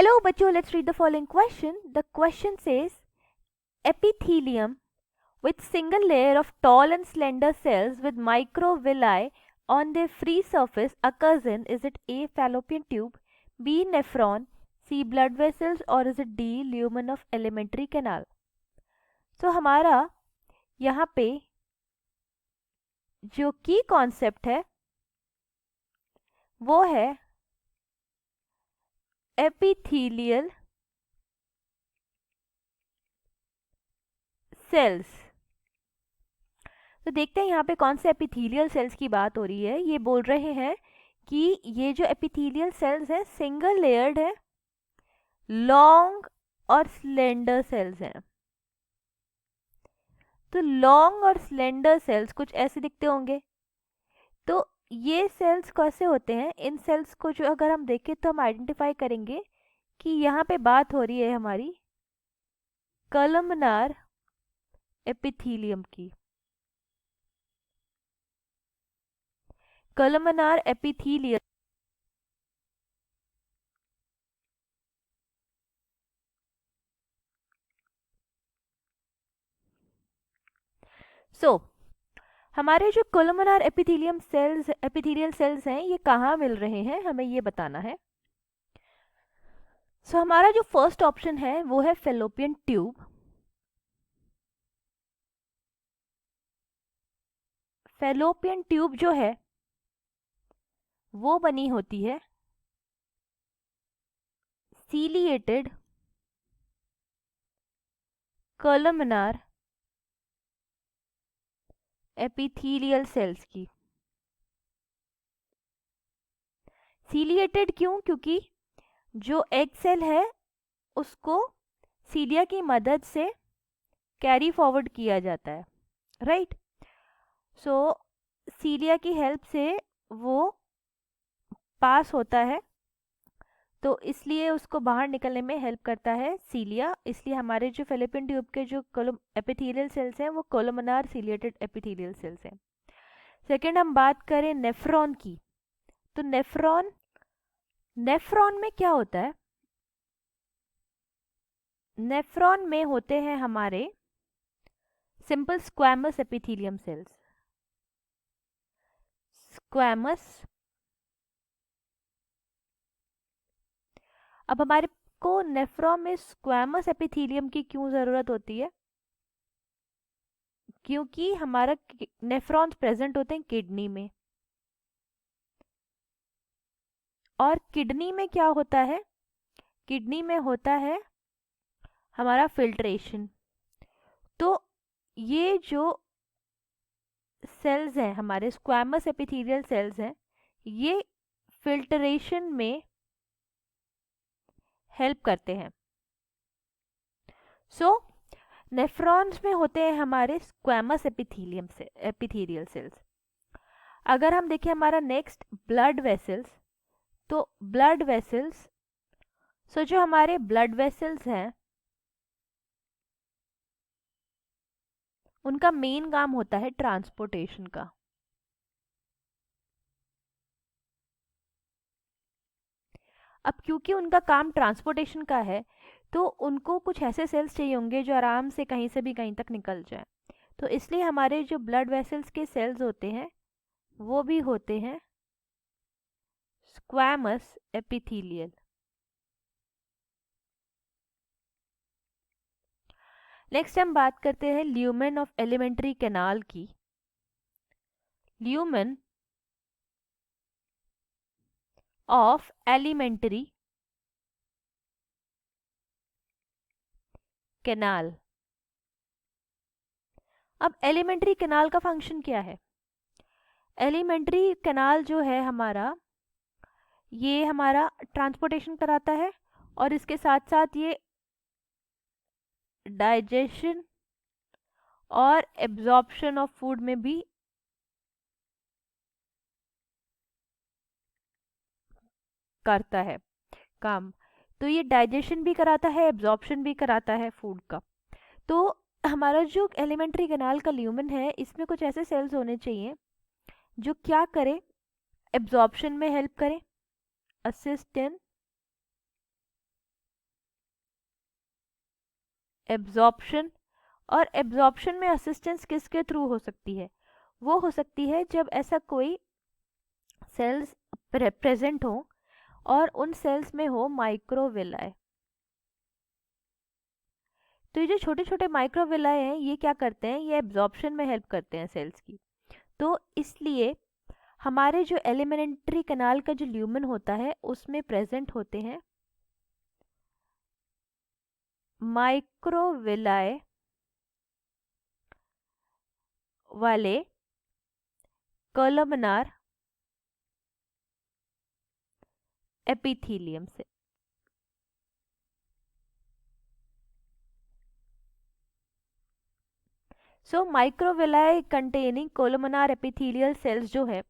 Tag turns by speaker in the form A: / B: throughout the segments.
A: Hello, bachcho, let's read the following question. The question says epithelium with single layer of tall and slender cells with microvilli on their free surface occurs in, is it A. fallopian tube, B. nephron, C. blood vessels, or is it D. lumen of alimentary canal? So हमारा यहाँ पे जो की concept है वो है epithelial cells. तो देखते हैं यहाँ पे कौन से एपिथेलियल सेल्स की बात हो रही है। ये बोल रहे हैं कि ये जो एपिथेलियल सेल्स है सिंगल लेयर्ड है, लॉन्ग और स्लेंडर सेल्स हैं। तो लॉन्ग और स्लेंडर सेल्स कुछ ऐसे दिखते होंगे। तो ये सेल्स कैसे होते हैं, इन सेल्स को जो अगर हम देखें तो हम आइडेंटिफाई करेंगे कि यहाँ पे बात हो रही है हमारी कॉलमनार एपिथेलियम की। कॉलमनार एपिथेलियम हमारे जो कोलमनार एपिथेलियल सेल्स हैं ये कहाँ मिल रहे हैं, हमें ये बताना है। हमारा जो फर्स्ट ऑप्शन है वो है फेलोपियन ट्यूब। फेलोपियन ट्यूब जो है वो बनी होती है सीलिएटेड कोलमनार एपिथेलियल सेल्स की। सीलिएटेड क्यों? क्योंकि जो एग सेल है उसको सीलिया की मदद से कैरी फॉरवर्ड किया जाता है, राइट। सीलिया की हेल्प से वो पास होता है, तो इसलिए उसको बाहर निकलने में हेल्प करता है सीलिया। इसलिए हमारे जो फेलोपियन ट्यूब के जो एपिथेलियल सेल्स हैं वो कोलमनार सीलिएटेड एपिथेलियल सेल्स हैं। सेकंड हम बात करें नेफ्रॉन की, तो नेफ्रॉन में क्या होता है? नेफ्रॉन में होते हैं हमारे simple squamous epithelium cells. Squamous, अब हमारे को नेफ्रॉन में स्क्वैमस एपिथेलियम की क्यों जरूरत होती है? क्योंकि हमारा नेफ्रॉन्स प्रेजेंट होते हैं किडनी में, और किडनी में क्या होता है? किडनी में होता है हमारा फिल्ट्रेशन। तो ये जो सेल्स हैं हमारे स्क्वैमस एपिथेलियल सेल्स हैं, ये फिल्ट्रेशन में हेल्प करते हैं। नेफ्रॉन्स में होते हैं हमारे स्क्वैमस एपिथेलियल सेल्स। अगर हम देखें हमारा नेक्स्ट ब्लड वेसल्स, तो ब्लड वेसल्स, जो हमारे ब्लड वेसल्स हैं उनका मेन काम होता है ट्रांसपोर्टेशन का। अब क्योंकि उनका काम ट्रांसपोर्टेशन का है तो उनको कुछ ऐसे सेल्स चाहिए होंगे जो आराम से कहीं से भी कहीं तक निकल जाए। तो इसलिए हमारे जो ब्लड वेसल्स के सेल्स होते हैं वो भी होते हैं स्क्वैमस एपिथेलियल। नेक्स्ट हम बात करते हैं ल्यूमेन ऑफ एलिमेंट्री कैनाल की। Lumen of alimentary canal. अब एलिमेंट्री कैनाल का फंक्शन क्या है? एलिमेंट्री कैनाल जो है हमारा, ये हमारा ट्रांसपोर्टेशन कराता है और इसके साथ साथ ये डाइजेशन और एब्जॉर्प्शन ऑफ फूड में भी करता है काम। तो ये डाइजेशन भी कराता है, एब्जॉर्प्शन भी कराता है फूड का। तो हमारा जो एलिमेंट्री कैनाल का ल्यूमेन है इसमें कुछ ऐसे सेल्स होने चाहिए जो क्या करे? एब्जॉर्प्शन में हेल्प करें, असिस्ट इन एब्जॉर्प्शन, और एब्जॉर्प्शन में असिस्टेंस किसके थ्रू हो सकती है? वो हो सकती है जब ऐसा कोई सेल्स प्रेजेंट हो और उन सेल्स में हो माइक्रोविलाई। तो ये जो छोटे छोटे माइक्रोविलाई हैं ये क्या करते हैं, ये एब्जॉर्प्शन में हेल्प करते हैं सेल्स की। तो इसलिए हमारे जो एलिमेंट्री कैनाल का जो ल्यूमेन होता है उसमें प्रेजेंट होते हैं माइक्रोविलाई वाले कोलमनार एपिथीलियम से। So microvilli containing columnar epithelial cells जो है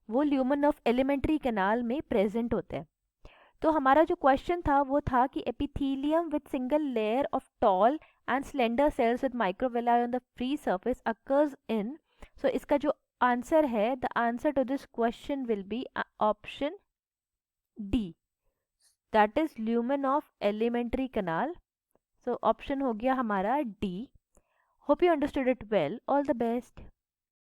A: वो ल्यूमन ऑफ एलिमेंट्री कैनाल में प्रेजेंट होते हैं। तो हमारा जो क्वेश्चन था वो था कि epithelium with single layer of tall and slender cells with microvilli on the free surface occurs in, so इसका जो आंसर है, the answer to this question will be option D, that is lumen of alimentary canal. So option हो गया हमारा D. Hope you understood it well, all the best.